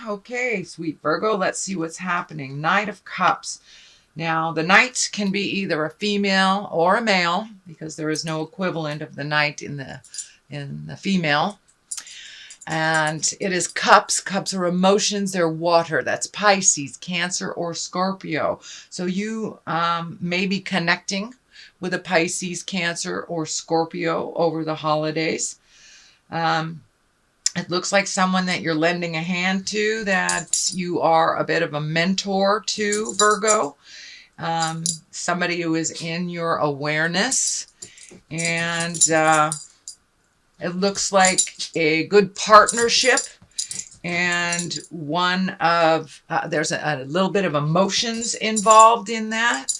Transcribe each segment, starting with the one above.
Okay, sweet Virgo, let's see what's happening. Knight of Cups. Now, the knight can be either a female or a male because there is no equivalent of the knight in the female. And it is cups. Cups are emotions. They're water. That's Pisces, Cancer, or Scorpio. So you may be connecting with a Pisces, Cancer, or Scorpio over the holidays. It looks like someone that you're lending a hand to, that you are a bit of a mentor to, Virgo. Somebody who is in your awareness. And it looks like a good partnership. And one of, there's a little bit of emotions involved in that.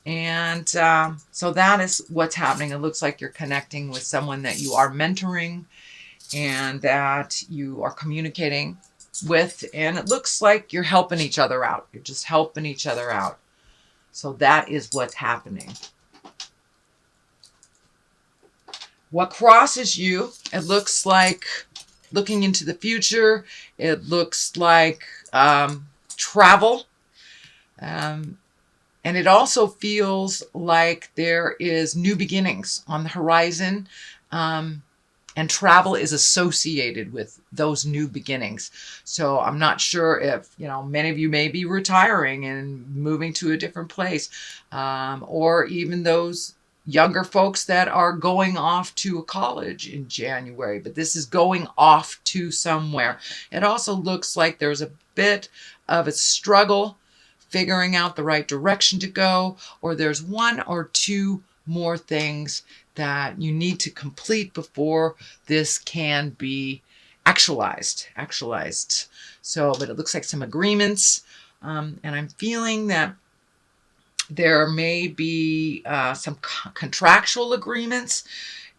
And so that is what's happening. It looks like you're connecting with someone that you are mentoring and that you are communicating with. And it looks like you're helping each other out. You're just helping each other out. So that is what's happening. What crosses you, it looks like looking into the future. It looks like travel. And it also feels like there is new beginnings on the horizon. And travel is associated with those new beginnings. So I'm not sure if, many of you may be retiring and moving to a different place, or even those younger folks that are going off to a college in January, but this is going off to somewhere. It also looks like there's a bit of a struggle figuring out the right direction to go, or there's one or two more things that you need to complete before this can be actualized. So, but it looks like some agreements, and I'm feeling that there may be some contractual agreements.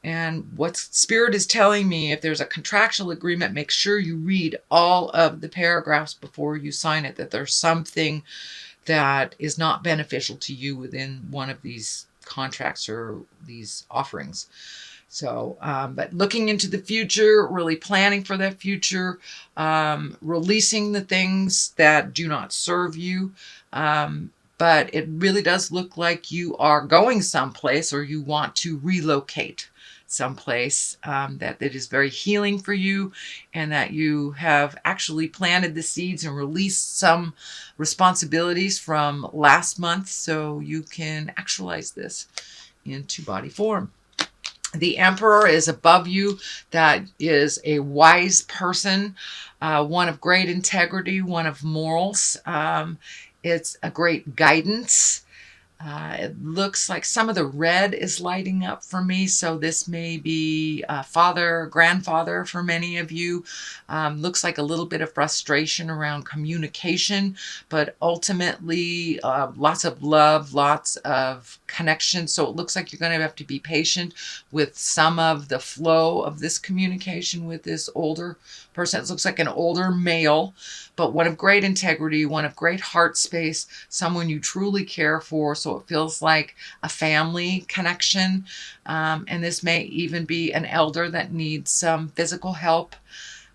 And what Spirit is telling me, if there's a contractual agreement, make sure you read all of the paragraphs before you sign it, that there's something that is not beneficial to you within one of these contracts or these offerings. So, but looking into the future, really planning for that future, releasing the things that do not serve you. But it really does look like you are going someplace, or you want to relocate someplace, that it is very healing for you, and that you have actually planted the seeds and released some responsibilities from last month so you can actualize this into body form. The Emperor is above you. That is a wise person, one of great integrity, one of morals. It's a great guidance. It looks like some of the red is lighting up for me. So this may be father, grandfather for many of you. Looks like a little bit of frustration around communication, but ultimately lots of love, lots of connection. So it looks like you're going to have to be patient with some of the flow of this communication with this older person. It looks like an older male, but one of great integrity, one of great heart space, someone you truly care for. So it feels like a family connection. And this may even be an elder that needs some physical help,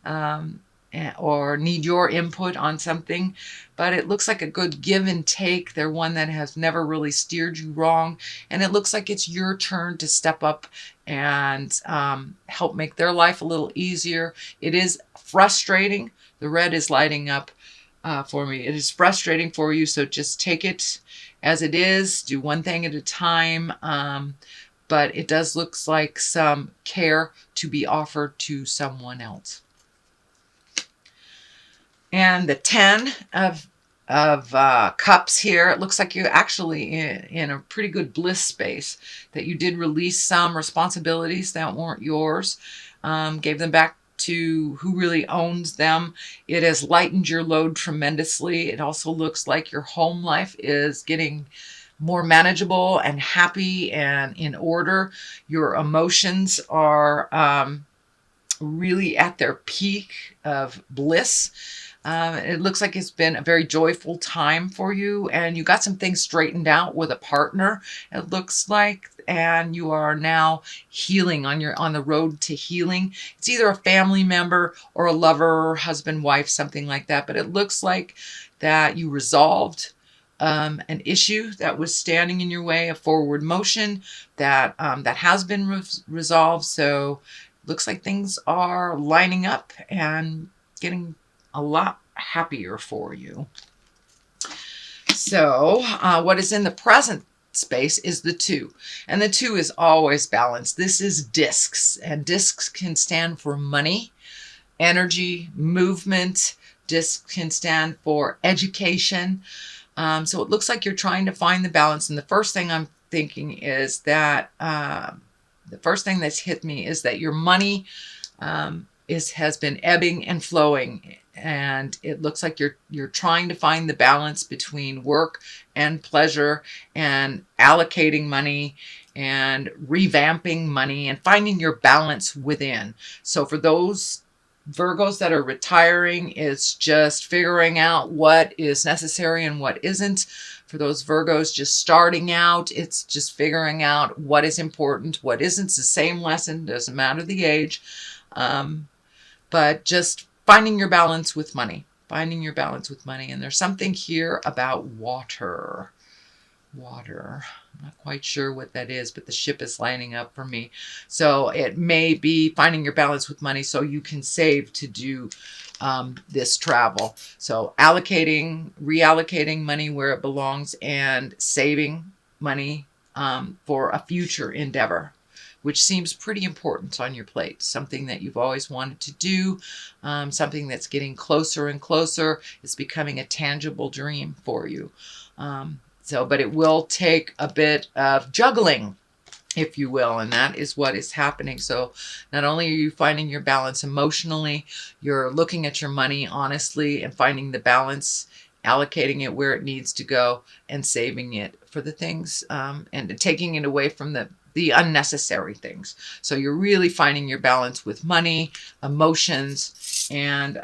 or need your input on something. But it looks like a good give and take. They're one that has never really steered you wrong. And it looks like it's your turn to step up and help make their life a little easier. It is frustrating. The red is lighting up for me. It is frustrating for you, so just take it as it is. Do one thing at a time. But it does look like some care to be offered to someone else. And the 10 of cups here, it looks like you're actually in a pretty good bliss space, that you did release some responsibilities that weren't yours, gave them back to who really owns them. It has lightened your load tremendously. It also looks like your home life is getting more manageable and happy and in order. Your emotions are really at their peak of bliss. It looks like it's been a very joyful time for you, and you got some things straightened out with a partner, it looks like, and you are now healing on the road to healing. It's either a family member or a lover, husband, wife, something like that, but it looks like that you resolved an issue that was standing in your way, a forward motion that has been resolved. So it looks like things are lining up and getting a lot happier for you. So what is in the present space is the 2, and the 2 is always balanced. This is discs, and discs can stand for money, energy, movement. Discs can stand for education. So it looks like you're trying to find the balance. And the first thing I'm thinking is that the first thing that's hit me is that your money has been ebbing and flowing. And it looks like you're trying to find the balance between work and pleasure and allocating money and revamping money and finding your balance within. So for those Virgos that are retiring, it's just figuring out what is necessary and what isn't. For those Virgos just starting out, it's just figuring out what is important, what isn't. It's the same lesson, doesn't matter the age. But just finding your balance with money, finding your balance with money. And there's something here about water. Water. I'm not quite sure what that is, but the ship is lining up for me. So it may be finding your balance with money so you can save to do this travel. So reallocating money where it belongs and saving money for a future endeavor, which seems pretty important on your plate. Something that you've always wanted to do, something that's getting closer and closer. It's becoming a tangible dream for you. But it will take a bit of juggling, if you will, and that is what is happening. So not only are you finding your balance emotionally, you're looking at your money honestly and finding the balance, allocating it where it needs to go, and saving it for the things and taking it away from the unnecessary things. So you're really finding your balance with money, emotions, and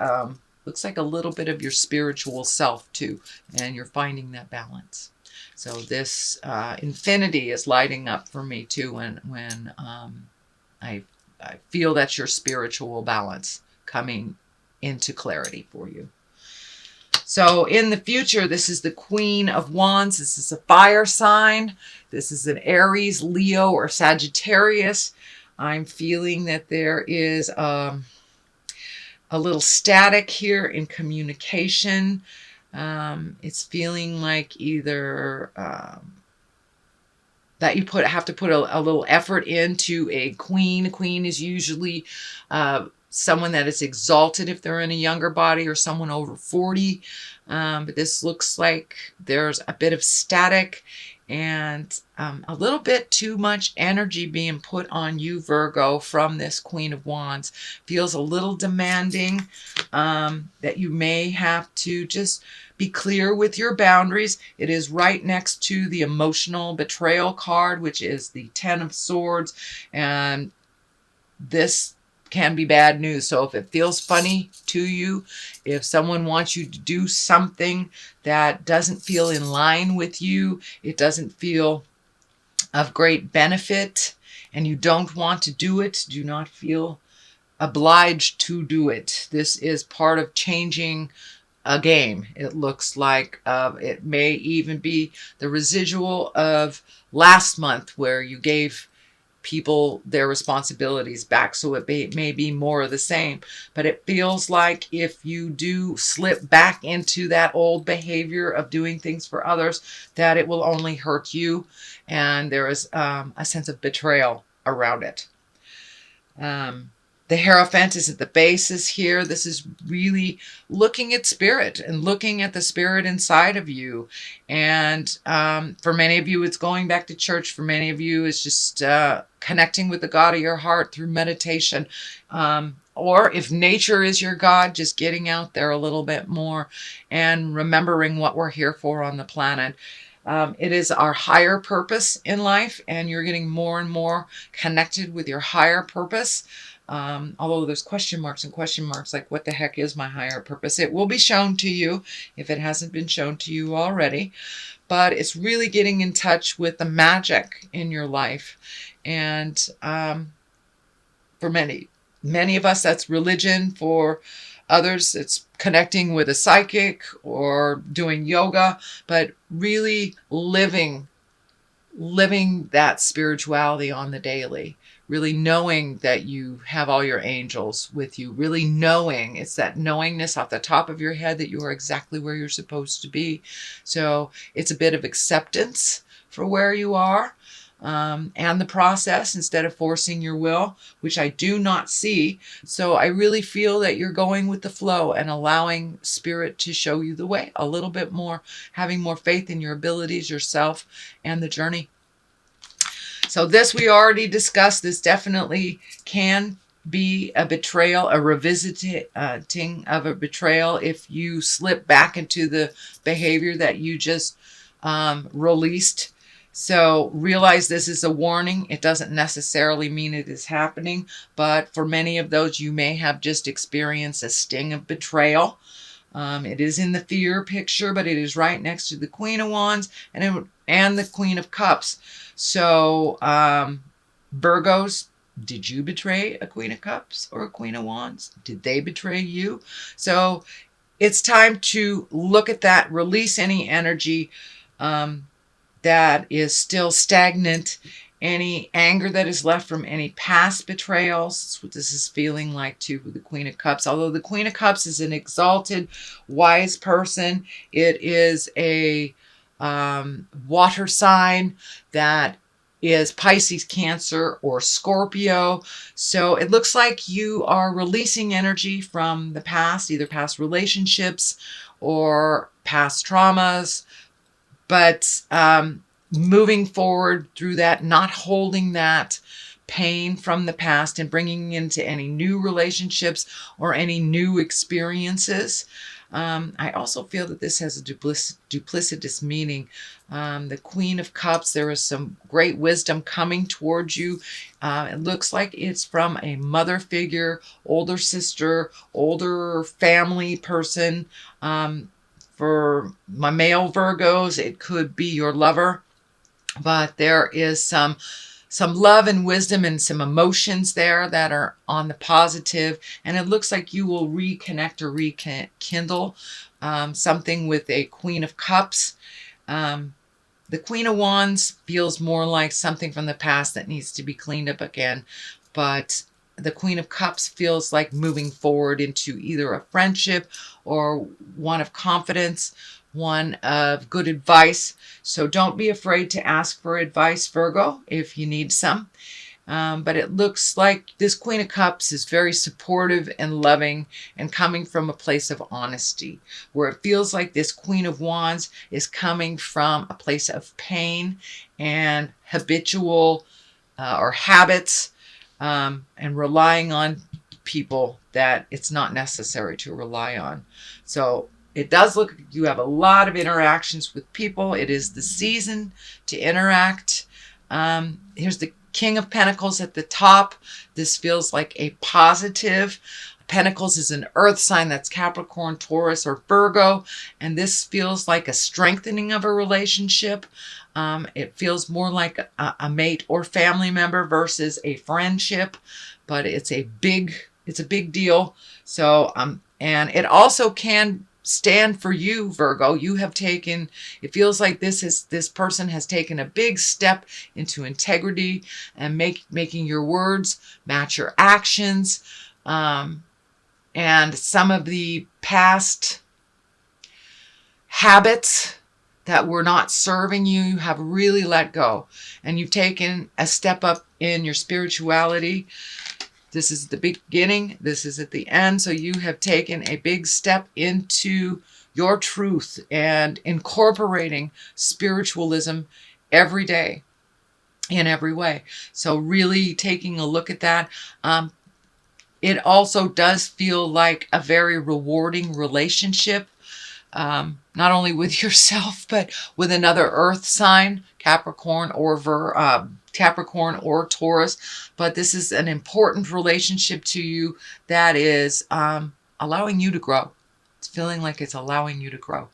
looks like a little bit of your spiritual self too, and you're finding that balance. So this infinity is lighting up for me too when I feel that's your spiritual balance coming into clarity for you. So in the future, this is the Queen of Wands. This is a fire sign. This is an Aries, Leo, or Sagittarius. I'm feeling that there is a little static here in communication. It's feeling like either that you have to put a little effort into a queen. A queen is usually someone that is exalted if they're in a younger body or someone over 40. But this looks like there's a bit of static and a little bit too much energy being put on you, Virgo, from this Queen of Wands. Feels a little demanding, that you may have to just be clear with your boundaries. It is right next to the emotional betrayal card, which is the 10 of Swords. And this can be bad news. So if it feels funny to you, if someone wants you to do something that doesn't feel in line with you, it doesn't feel of great benefit, and you don't want to do it, do not feel obliged to do it. This is part of changing a game. It looks like it may even be the residual of last month where you gave people their responsibilities back. So it may be more of the same, but it feels like if you do slip back into that old behavior of doing things for others, that it will only hurt you. And there is a sense of betrayal around it. The Hierophant is at the basis here. This is really looking at spirit and looking at the spirit inside of you. And for many of you, it's going back to church. For many of you, it's just connecting with the God of your heart through meditation. Or if nature is your God, just getting out there a little bit more and remembering what we're here for on the planet. It is our higher purpose in life, and you're getting more and more connected with your higher purpose. although there's question marks and question marks, like what the heck is my higher purpose? It will be shown to you if it hasn't been shown to you already. But it's really getting in touch with the magic in your life. And for many of us, that's religion. For others, it's connecting with a psychic or doing yoga, but really living that spirituality on the daily, really knowing that you have all your angels with you, really knowing, it's that knowingness off the top of your head that you are exactly where you're supposed to be. So it's a bit of acceptance for where you are, and the process, instead of forcing your will, which I do not see. So I really feel that you're going with the flow and allowing spirit to show you the way a little bit more, having more faith in your abilities, yourself, and the journey. So this we already discussed. This definitely can be a betrayal, a revisiting of a betrayal if you slip back into the behavior that you just released. So realize this is a warning. It doesn't necessarily mean it is happening, but for many of those, you may have just experienced a sting of betrayal. It is in the fear picture, but it is right next to the Queen of Wands and the Queen of Cups. So Virgos, did you betray a Queen of Cups or a Queen of Wands? Did they betray you? So it's time to look at that, release any energy that is still stagnant, any anger that is left from any past betrayals. That's what this is feeling like too with the Queen of Cups. Although the Queen of Cups is an exalted, wise person, it is a water sign that is Pisces, Cancer, or Scorpio. So it looks like you are releasing energy from the past, either past relationships or past traumas, but moving forward through that, not holding that pain from the past and bringing into any new relationships or any new experiences. I also feel that this has a duplicitous meaning. The Queen of Cups, there is some great wisdom coming towards you. It looks like it's from a mother figure, older sister, older family person. For my male Virgos, it could be your lover, but there is some love and wisdom and some emotions there that are on the positive, and it looks like you will reconnect or rekindle something with a Queen of Cups. The Queen of Wands feels more like something from the past that needs to be cleaned up again, but the Queen of Cups feels like moving forward into either a friendship or one of confidence, one of good advice. So don't be afraid to ask for advice, Virgo, if you need some. But it looks like this Queen of Cups is very supportive and loving and coming from a place of honesty, where it feels like this Queen of Wands is coming from a place of pain and habitual or habits, and relying on people that it's not necessary to rely on. So it does look like you have a lot of interactions with people. It is the season to interact. Here's the King of Pentacles at the top. This feels like a positive. Pentacles is an earth sign, that's Capricorn, Taurus, or Virgo, and this feels like a strengthening of a relationship. It feels more like a mate or family member versus a friendship, but it's a big deal. So, and it also can stand for you, Virgo. You have taken, it feels like this person has taken a big step into integrity and making your words match your actions. And some of the past habits that were not serving you, you have really let go. And you've taken a step up in your spirituality. This is the beginning. This is at the end. So you have taken a big step into your truth and incorporating spiritualism every day in every way. So really taking a look at that. It also does feel like a very rewarding relationship, not only with yourself, but with another earth sign, Capricorn or Capricorn or Taurus, but this is an important relationship to you that is allowing you to grow. It's feeling like it's allowing you to grow.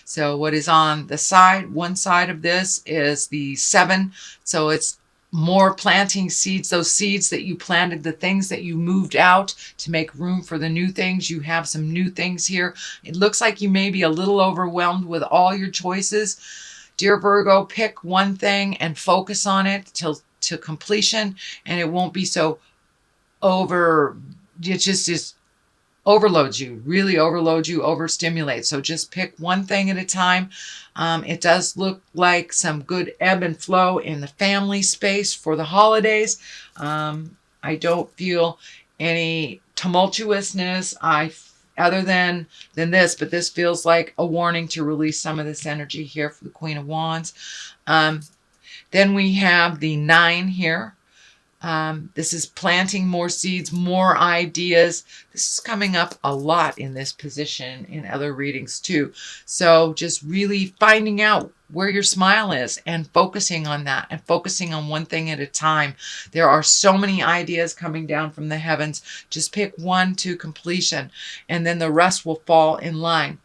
So what is on the side, one side of this is the 7. So it's more planting seeds, those seeds that you planted, the things that you moved out to make room for the new things. You have some new things here. It looks like you may be a little overwhelmed with all your choices. Dear Virgo, pick one thing and focus on it till to completion, and it won't be so it just overloads you, really overloads you, overstimulates. So just pick one thing at a time. It does look like some good ebb and flow in the family space for the holidays. I don't feel any tumultuousness other than this, but this feels like a warning to release some of this energy here for the Queen of Wands. Then we have the 9 here. This is planting more seeds, more ideas. This is coming up a lot in this position in other readings too. So just really finding out where your smile is and focusing on that and focusing on one thing at a time. There are so many ideas coming down from the heavens. Just pick one to completion and then the rest will fall in line.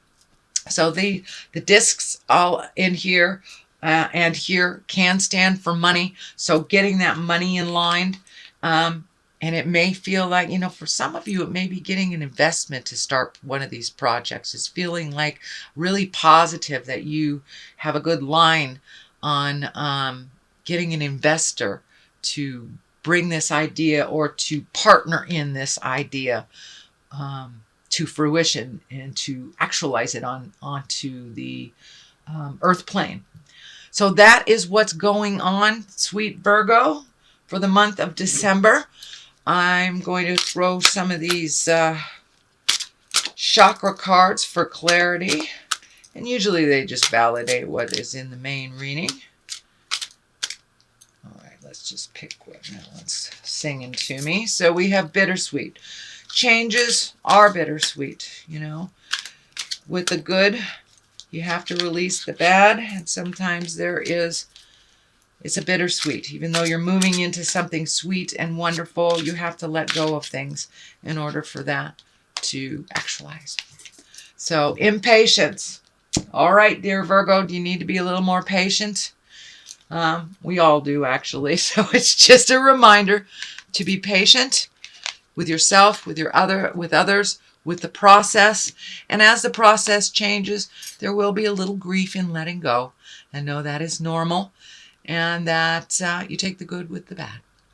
So the discs all in here and here can stand for money. So getting that money in line. And it may feel like, for some of you, it may be getting an investment to start one of these projects. It's feeling like really positive that you have a good line on getting an investor to bring this idea or to partner in this idea to fruition and to actualize it onto the earth plane. So that is what's going on, sweet Virgo, for the month of December. I'm going to throw some of these chakra cards for clarity. And usually they just validate what is in the main reading. All right, let's just pick one. That one's singing to me. So we have bittersweet. Changes are bittersweet, With the good, you have to release the bad. And sometimes it's a bittersweet. Even though you're moving into something sweet and wonderful, you have to let go of things in order for that to actualize. So impatience. All right, dear Virgo, do you need to be a little more patient? We all do, actually. So it's just a reminder to be patient with yourself, with others, with the process. And as the process changes, there will be a little grief in letting go. And know that is normal. And that you take the good with the bad.